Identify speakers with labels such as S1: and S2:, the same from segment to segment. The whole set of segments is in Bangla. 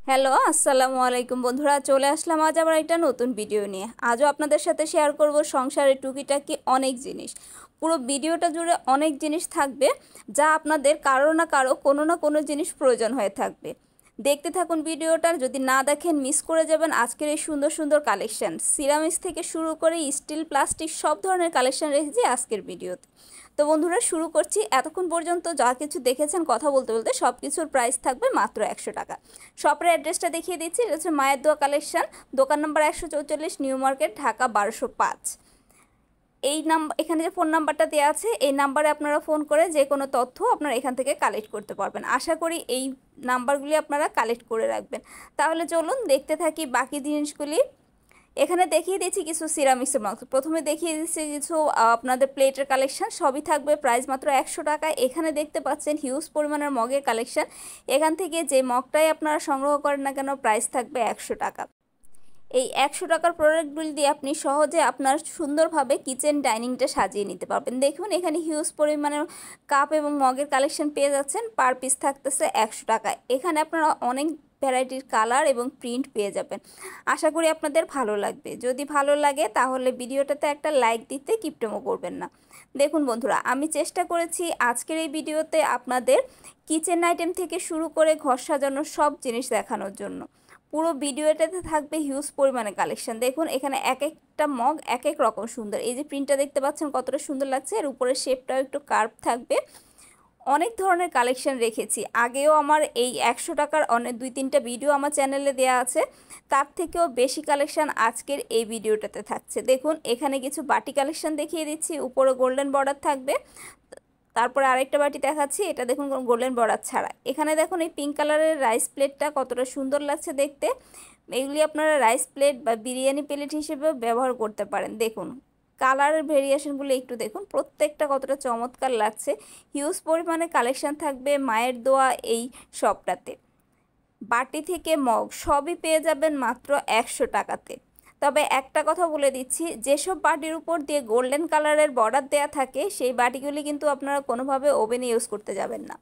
S1: হ্যালো আসসালামু আলাইকুম বন্ধুরা, চলে আসলাম আজ আবার একটা নতুন ভিডিও নিয়ে। আজও আপনাদের সাথে শেয়ার করব সংসারের টুকিটাকি অনেক জিনিস। পুরো ভিডিওটা জুড়ে অনেক জিনিস থাকবে যা আপনাদের কারো না কারো কোনো না কোনো জিনিস প্রয়োজন হয়ে থাকবে। দেখতে থাকুন ভিডিওটার, যদি না দেখেন মিস করে যাবেন আজকের এই সুন্দর সুন্দর কালেকশন। সিরামিক্স থেকে শুরু করে স্টিল, প্লাস্টিক সব ধরনের কালেকশন রেখেছি আজকের ভিডিওতে। তো বন্ধুরা শুরু করছি। এতক্ষণ পর্যন্ত যা কিছু দেখেছেন কথা বলতে বলতে সব কিছুর প্রাইস থাকবে মাত্র 100 টাকা। শপের অ্যাড্রেসটা দেখিয়ে দিচ্ছি, এটা হচ্ছে মায়ের দোয়া কালেকশন, দোকান নম্বর 144, নিউ মার্কেট, ঢাকা 1205। এই নাম্বার, এখানে যে ফোন নাম্বারটা দেওয়া আছে এই নাম্বারে আপনারা ফোন করে যে কোনো তথ্য আপনারা এখান থেকে কালেক্ট করতে পারবেন। আশা করি এই নাম্বারগুলি আপনারা কালেক্ট করে রাখবেন। তাহলে চলুন দেখতে থাকি বাকি জিনিসগুলি। এখানে দেখিয়ে দিচ্ছি কিছু সিরামিক্সের মগ। প্রথমে দেখিয়ে দিচ্ছি কিছু আপনাদের প্লেটের কালেকশন, সবই থাকবে প্রাইস মাত্র 100 টাকা। এখানে দেখতে পাচ্ছেন হিউজ পরিমাণের মগের কালেকশন। এখান থেকে যে মগটাই আপনারা সংগ্রহ করেন না কেন প্রাইস থাকবে 100 টাকা। এই 100 টাকার প্রোডাক্টগুলি দিয়ে আপনি সহজে আপনার সুন্দরভাবে কিচেন ডাইনিংটা সাজিয়ে নিতে পারবেন। দেখুন এখানে হিউজ পরিমাণের কাপ এবং মগের কালেকশন পেয়ে যাচ্ছেন, পার পিস থাকতেছে 100 টাকা। এখানে আপনারা অনেক ভ্যারাইটির কালার এবং প্রিন্ট পেয়ে যাবেন। আশা করি আপনাদের ভালো লাগবে। যদি ভালো লাগে তাহলে ভিডিওটাতে একটা লাইক দিতে কিপটেমো করবেন না। দেখুন বন্ধুরা, আমি চেষ্টা করেছি আজকের এই ভিডিওতে আপনাদের কিচেন আইটেম থেকে শুরু করে ঘর সাজানোর সব জিনিস দেখানোর জন্য। পুরো ভিডিওটাতে থাকবে হিউজ পরিমাণে কালেকশন। দেখুন এখানে এক একটা মগ এক এক রকম সুন্দর। এই যে প্রিন্টটা দেখতে পাচ্ছেন কতটা সুন্দর লাগছে, এর উপরের শেপটাও একটু কার্ভ থাকবে। অনেক ধরনের কালেকশন রেখেছি, আগেও আমার এই 100 টাকার অনেক 2-3টা ভিডিও আমার চ্যানেলে দেওয়া আছে, তার থেকেও বেশি কালেকশন আজকের এই ভিডিওটাতে থাকছে। দেখুন এখানে কিছু বাটি কালেকশন দেখিয়ে দিচ্ছি, উপরে গোল্ডেন বর্ডার থাকবে। তারপরে আরেকটা বাটি দেখাচ্ছি, এটা দেখুন গোল্ডেন বর্ডার ছাড়া। এখানে দেখুন এই পিঙ্ক কালারের রাইস প্লেটটা কতটা সুন্দর লাগছে দেখতে। এগুলি আপনারা রাইস প্লেট বা বিরিয়ানি প্লেট হিসেবেও ব্যবহার করতে পারেন। দেখুন কালারের ভেরিয়েশনগুলো একটু দেখুন, প্রত্যেকটা কতটা চমৎকার লাগছে। হিউজ পরিমাণে কালেকশন থাকবে মায়ের দোয়া এই শপটাতে। বাটি থেকে মগ সবই পেয়ে যাবেন মাত্র 100 টাকাতে। তবে একটা কথা বলে দিচ্ছি, যেসব বাটির উপর দিয়ে গোল্ডেন কালারের বর্ডার দেয়া থাকে সেই বাটিগুলি কিন্তু আপনারা কোনোভাবে ওভেনে ইউজ করতে যাবেন না।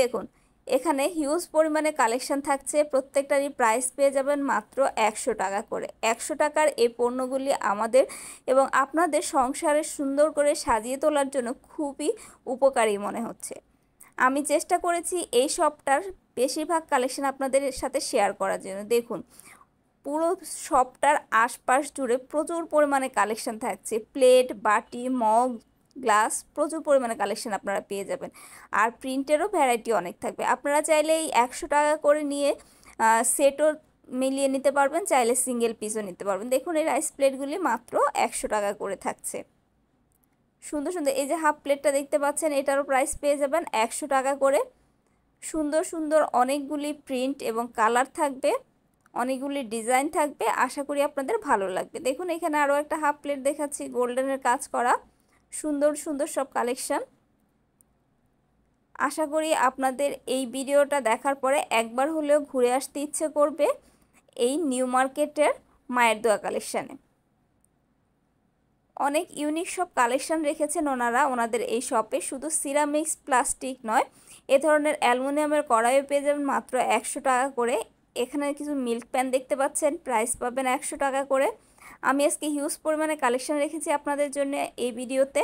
S1: দেখুন এখানে হিউজ পরিমাণে কালেকশন থাকছে, প্রত্যেকটারই প্রাইস পেয়ে যাবেন মাত্র 100 টাকা করে। 100 টাকার এই পণ্যগুলি আমাদের এবং আপনাদের সংসারে সুন্দর করে সাজিয়ে তোলার জন্য খুবই উপকারী মনে হচ্ছে। আমি চেষ্টা করেছি এই শপটার বেশিরভাগ কালেকশন আপনাদের সাথে শেয়ার করার জন্য। দেখুন পুরো শপটার আশপাশ জুড়ে প্রচুর পরিমাণে কালেকশন থাকছে, প্লেট, বাটি, মগ, গ্লাস, প্রচুর পরিমাণে কালেকশন আপনারা পেয়ে যাবেন। আর প্রিন্টেরও ভ্যারাইটি অনেক থাকবে। আপনারা চাইলে এই 100 টাকা করে নিয়ে সেটও মিলিয়ে নিতে পারবেন, চাইলে সিঙ্গেল পিসও নিতে পারবেন। দেখুন এই রাইস প্লেটগুলি মাত্র 100 টাকা করে থাকছে। সুন্দর সুন্দর এই যে হাফ প্লেটটা দেখতে পাচ্ছেন, এটারও প্রাইস পেয়ে যাবেন 100 টাকা করে। সুন্দর সুন্দর অনেকগুলি প্রিন্ট এবং কালার থাকবে, অনেকগুলি ডিজাইন থাকবে, আশা করি আপনাদের ভালো লাগবে। দেখুন এখানে আরও একটা হাফ প্লেট দেখাচ্ছি, গোল্ডেনের কাজ করা সুন্দর সুন্দর সব কালেকশন। আশা করি আপনাদের এই ভিডিওটা দেখার পরে একবার হলেও ঘুরে আসতে ইচ্ছে করবে এই নিউ মার্কেটের মায়ের দোয়া কালেকশানে। অনেক ইউনিক সব কালেকশন রেখেছেন ওনারা ওনাদের এই শপে। শুধু সিরামিক্স, প্লাস্টিক নয়, এ ধরনের অ্যালুমিনিয়ামের কড়াইও পেয়ে যাবেন মাত্র 100 টাকা করে। এখানে কিছু মিল্ক প্যান দেখতে পাচ্ছেন, প্রাইস পাবেন 100 টাকা করে। আমি আজকে হিউজ পরিমাণে কালেকশন রেখেছি আপনাদের জন্য এই ভিডিওতে।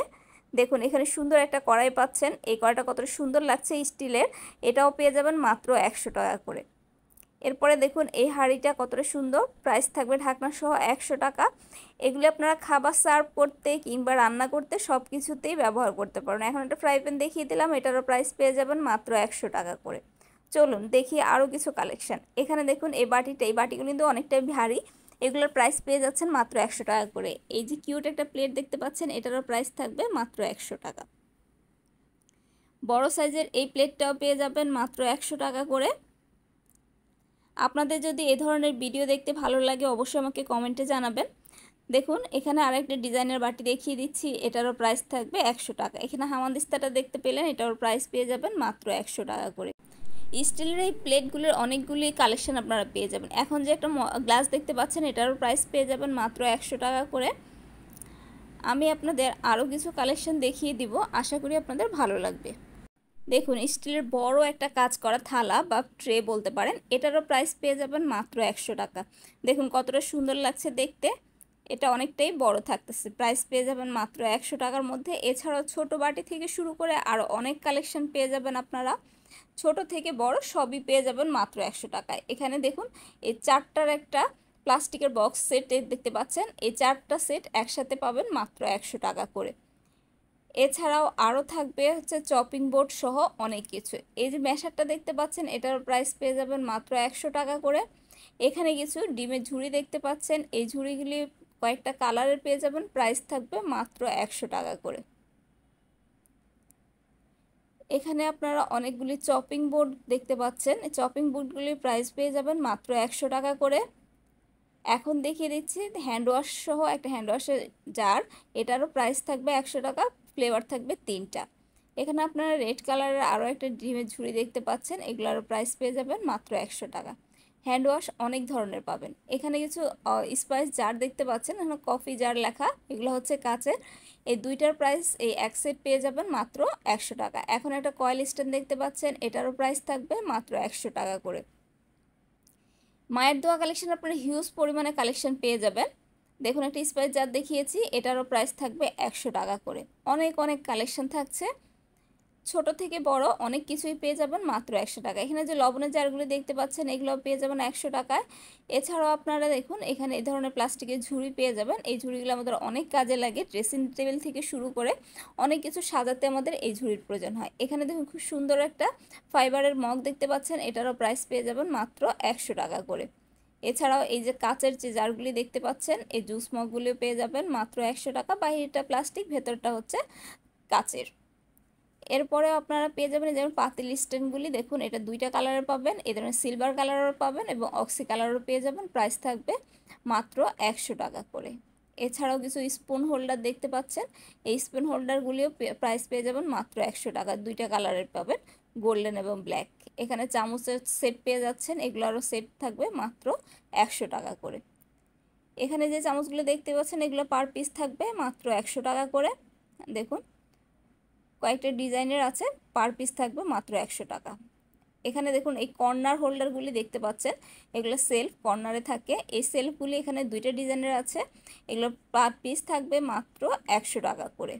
S1: দেখুন এখানে সুন্দর একটা কড়াই পাচ্ছেন, এই কড়াইটা কতটা সুন্দর লাগছে স্টিলের, এটাও পেয়ে যাবেন মাত্র 100 টাকা করে। এরপরে দেখুন এই হাঁড়িটা কতটা সুন্দর, প্রাইস থাকবে ঢাকনা সহ 100 টাকা। এগুলি আপনারা খাবার সার্ভ করতে কিংবা রান্না করতে সব কিছুতেই ব্যবহার করতে পারেন। এখন একটা ফ্রাই প্যান দেখিয়ে দিলাম, এটারও প্রাইস পেয়ে যাবেন মাত্র 100 টাকা করে। চলুন দেখি আরও কিছু কালেকশন। এখানে দেখুন এই বাটিটা, এই বাটিগুলো কিন্তু অনেকটাই ভারী, এগুলোর প্রাইস পেয়ে যাচ্ছেন মাত্র 100 টাকা করে। এই যে কিউট একটা প্লেট দেখতে পাচ্ছেন, এটারও প্রাইস থাকবে মাত্র 100 টাকা। বড় সাইজের এই প্লেটটাও পেয়ে যাবেন মাত্র 100 টাকা করে। আপনাদের যদি এ ধরনের ভিডিও দেখতে ভালো লাগে অবশ্যই আমাকে কমেন্টে জানাবেন। দেখুন এখানে আরেকটা ডিজাইনের বাটি দেখিয়ে দিচ্ছি, এটারও প্রাইস থাকবে 100 টাকা। এখানে হামানদিস্তাটা দেখতে পেলেন, এটারও প্রাইস পেয়ে যাবেন মাত্র 100 টাকা করে। স্টিলের এই প্লেটগুলোর অনেকগুলি কালেকশন আপনারা পেয়ে যাবেন। এখন যে একটা গ্লাস দেখতে পাচ্ছেন, এটারও প্রাইস পেয়ে যাবেন মাত্র 100 টাকা করে। আমি আপনাদের আরও কিছু কালেকশন দেখিয়ে দিব, আশা করি আপনাদের ভালো লাগবে। দেখুন স্টিলের বড় একটা কাজ করা থালা বা ট্রে বলতে পারেন, এটারও প্রাইস পেয়ে যাবেন মাত্র 100 টাকা। দেখুন কতটা সুন্দর লাগছে দেখতে, এটা অনেকটাই বড় থাকতেছে, প্রাইস পেয়ে যাবেন মাত্র 100 টাকার মধ্যে। এছাড়াও ছোট বাটি থেকে শুরু করে আরও অনেক কালেকশন পেয়ে যাবেন আপনারা, ছোট থেকে বড় সবই পেয়ে যাবেন মাত্র 100 টাকায়। এখানে দেখুন এই চারটার একটা প্লাস্টিকের বক্স সেট দেখতে পাচ্ছেন, এই চারটা সেট একসাথে পাবেন মাত্র 100 টাকা করে। এছাড়াও আরও থাকবে হচ্ছে চপিং বোর্ড সহ অনেক কিছু। এই যে ম্যাশারটা দেখতে পাচ্ছেন, এটার প্রাইস পেয়ে যাবেন মাত্র 100 টাকা করে। এখানে কিছু ডিমের ঝুড়ি দেখতে পাচ্ছেন, এই ঝুড়িগুলি কয়েকটা কালারের পেয়ে যাবেন, প্রাইস থাকবে মাত্র 100 টাকা করে। এখানে আপনারা অনেকগুলি চপিং বোর্ড দেখতে পাচ্ছেন, এই চপিং বোর্ডগুলির প্রাইস পেয়ে যাবেন মাত্র 100 টাকা করে। এখন দেখিয়ে দিচ্ছি হ্যান্ড ওয়াশ সহ একটা হ্যান্ড ওয়াশের জার, এটারও প্রাইস থাকবে 100 টাকা, ফ্লেভার থাকবে 3টা। এখানে আপনারা রেড কালারের আরও একটা ডিমের ঝুড়ি দেখতে পাচ্ছেন, এগুলোরও প্রাইস পেয়ে যাবেন মাত্র 100 টাকা। হ্যান্ড ওয়াশ অনেক ধরনের পাবেন। এখানে কিছু স্পাইস জার দেখতে পাচ্ছেন, এখানে কফি জার লেখা, এগুলো হচ্ছে কাচের। এই দুইটার প্রাইস এই এক সেট পেয়ে যাবেন মাত্র 100 টাকা। এখন একটা কয়েল স্ট্যান্ড দেখতে পাচ্ছেন, এটারও প্রাইস থাকবে মাত্র 100 টাকা করে। মায়ের দোয়া কালেকশন আপনারা হিউজ পরিমাণে কালেকশন পেয়ে যাবেন। দেখুন একটা স্পাইস জার দেখিয়েছি, এটারও প্রাইস থাকবে 100 টাকা করে। অনেক অনেক কালেকশন থাকছে, ছোট থেকে বড় অনেক কিছুই পেয়ে যাবেন মাত্র 100 টাকা। এখানে যে লবণের জারগুলো দেখতে পাচ্ছেন, এগুলো পেয়ে যাবেন 100 টাকায়। এছাড়াও আপনারা দেখুন এখানে এই ধরনের প্লাস্টিকের ঝুড়ি পেয়ে যাবেন, এই ঝুড়িগুলো আমাদের অনেক কাজে লাগে, ড্রেসিং টেবিল থেকে শুরু করে অনেক কিছু সাজাতে আমাদের এই ঝুড়ির প্রয়োজন হয়। এখানে দেখুন খুব সুন্দর একটা ফাইবারের মগ দেখতে পাচ্ছেন, এটারও প্রাইস পেয়ে যাবেন মাত্র 100 টাকা করে। এছাড়াও এই যে কাচের যে জারগুলি দেখতে পাচ্ছেন, এই জুস মগগুলিও পেয়ে যাবেন মাত্র 100 টাকা। বাইরেটা প্লাস্টিক, ভেতরটা হচ্ছে কাচের। এরপরে আপনারা পেয়ে যাবেন যেমন পাতিল স্ট্যান্ডগুলি, দেখুন এটা দুইটা কালারের পাবেন, এই ধরনের সিলভার কালারেরও পাবেন এবং অক্সি কালারও পেয়ে যাবেন, প্রাইস থাকবে মাত্র 100 টাকা করে। এছাড়াও কিছু স্পুন হোল্ডার দেখতে পাচ্ছেন, এই স্পুন হোল্ডারগুলিও প্রাইস পেয়ে যাবেন মাত্র 100 টাকা, দুইটা কালারের পাবেন, গোল্ডেন এবং ব্ল্যাক। এখানে চামচের সেট পেয়ে যাচ্ছেন, এগুলোরও সেট থাকবে মাত্র 100 টাকা করে। এখানে যে চামচগুলো দেখতে পাচ্ছেন, এগুলো পার পিস থাকবে মাত্র 100 টাকা করে। দেখুন কয়েকটা ডিজাইনের আছে, পার পিস থাকবে মাত্র 100 টাকা। এখানে দেখুন এই কর্নার হোল্ডারগুলি দেখতে পাচ্ছেন, এগুলো সেলফ কর্নারে থাকে, এই সেলফগুলি এখানে দুইটা ডিজাইনের আছে, এগুলো পার পিস থাকবে মাত্র 100 টাকা করে।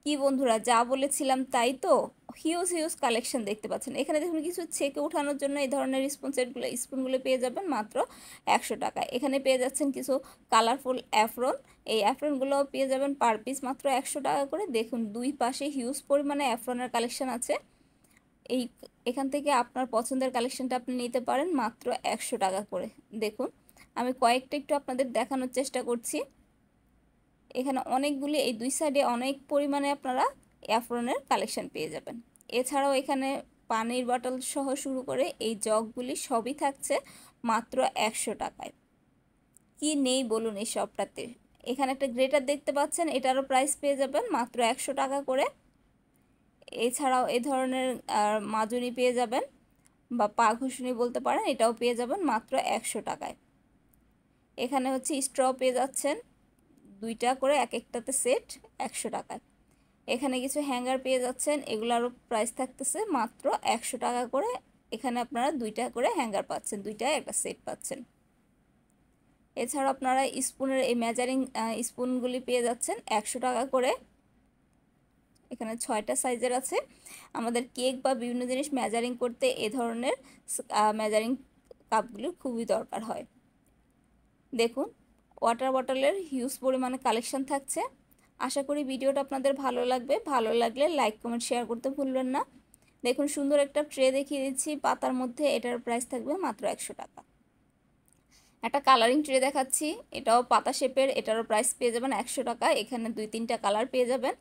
S1: কি বন্ধুরা যা বলেছিলাম তাই তো, হিউজ হিউজ কালেকশন দেখতে পাচ্ছেন। এখানে দেখুন কিছু ছেঁকে ওঠানোর জন্য এই ধরনের স্পুনগুলো পেয়ে যাবেন মাত্র 100 টাকা। এখানে পেয়ে যাচ্ছেন কিছু কালারফুল অ্যাফরন, এই অ্যাফরনগুলো পেয়ে যাবেন পার পিস মাত্র 100 টাকা করে। দেখুন দুই পাশে হিউজ পরিমাণে অ্যাফরনের কালেকশন আছে, এখান থেকে আপনার পছন্দের কালেকশনটা আপনি নিতে পারেন মাত্র 100 টাকা করে। দেখুন আমি কয়েকটা একটু আপনাদের দেখানোর চেষ্টা করছি। এখানে অনেকগুলি, এই দুই সাইডে অনেক পরিমাণে আপনারা অ্যাফরনের কালেকশন পেয়ে যাবেন। এছাড়াও এখানে পানির বটল সহ শুরু করে এই জগগুলি সবই থাকছে মাত্র 100 টাকায়। কি নেই বলুন এই সবটাতে। এখানে একটা গ্রেটার দেখতে পাচ্ছেন, এটারও প্রাইস পেয়ে যাবেন মাত্র 100 টাকা করে। এছাড়াও এই ধরনের মাজুনি পেয়ে যাবেন বা পা ঘষুনি বলতে পারেন, এটাও পেয়ে যাবেন মাত্র 100 টাকায়। এখানে হচ্ছে স্ট্র পেয়ে যাচ্ছেন দুইটা করে, এক একটাতে সেট 100 টাকায়। এখানে কিছু হ্যাঙ্গার পেয়ে যাচ্ছেন, এগুলারও প্রাইস থাকতেছে মাত্র 100 টাকা করে। এখানে আপনারা দুইটা করে হ্যাঙ্গার পাচ্ছেন, দুইটায় একটা সেট পাচ্ছেন। এছাড়া আপনারা স্পুনের এই মেজারিং স্পুনগুলি পেয়ে যাচ্ছেন 100 টাকা করে। এখানে 6টা সাইজের আছে। আমাদের কেক বা বিভিন্ন জিনিস মেজারিং করতে এ ধরনের মেজারিং কাপগুলি খুবই দরকার হয়। দেখুন ওয়াটার বটলের হিউজ পরিমাণে কালেকশন থাকছে। আশা করি ভিডিওটা আপনাদের ভালো লাগবে, ভালো লাগলে লাইক কমেন্ট শেয়ার করতে ভুলবেন না। দেখুন সুন্দর একটা ট্রে দেখিয়ে দিচ্ছি পাতার মধ্যে, এটার প্রাইস থাকবে মাত্র 100 টাকা। একটা কালারিং ট্রে দেখাচ্ছি, এটাও পাতা শেপের, এটারও প্রাইস পেয়ে যাবেন 100 টাকা। এখানে 2-3টা কালার পেয়ে যাবেন,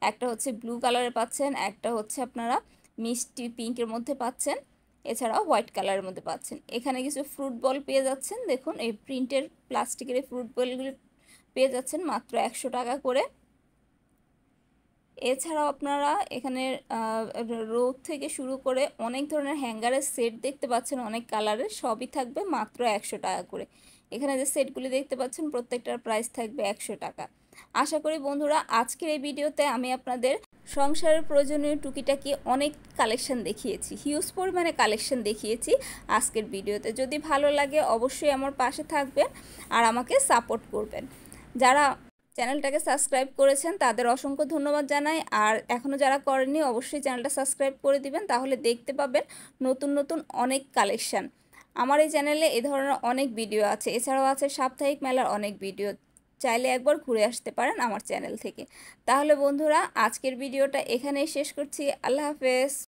S1: একটা হচ্ছে ব্লু কালারের পাচ্ছেন, একটা হচ্ছে আপনারা মিষ্টি পিঙ্কের মধ্যে পাচ্ছেন, এছাড়াও হোয়াইট কালারের মধ্যে পাচ্ছেন। এখানে কিছু ফ্রুট বল পেয়ে যাচ্ছেন, দেখুন এই প্রিন্টের প্লাস্টিকের এই ফ্রুট বলগুলি পেয়ে যাচ্ছেন মাত্র 100 টাকা করে। এছাড়াও আপনারা এখানে রোদ থেকে শুরু করে অনেক ধরনের হ্যাঙ্গারের সেট দেখতে পাচ্ছেন, অনেক কালারের, সবই থাকবে মাত্র 100 টাকা করে। এখানে যে সেটগুলি দেখতে পাচ্ছেন প্রত্যেকটার প্রাইস থাকবে 100 টাকা। আশা করি বন্ধুরা আজকের এই ভিডিওতে আমি আপনাদের সংসারের প্রয়োজনীয় টুকিটাকি অনেক কালেকশন দেখিয়েছি, হিউজ পরিমাণে কালেকশন দেখিয়েছি আজকের ভিডিওতে। যদি ভালো লাগে অবশ্যই আমার পাশে থাকবেন আর আমাকে সাপোর্ট করবেন। যারা চ্যানেলটাকে সাবস্ক্রাইব করেছেন তাদের অসংখ্য ধন্যবাদ জানাই, আর এখনও যারা করেননি অবশ্যই চ্যানেলটা সাবস্ক্রাইব করে দিবেন, তাহলে দেখতে পাবেন নতুন নতুন অনেক কালেকশন। আমার এই চ্যানেলে এ ধরনের অনেক ভিডিও আছে, এছাড়াও আছে সাপ্তাহিক মেলার অনেক ভিডিও, চাইলে একবার ঘুরে আসতে পারেন আমার চ্যানেল থেকে। তাহলে বন্ধুরা আজকের ভিডিওটা এখানেই শেষ করছি। আল্লাহ হাফেজ।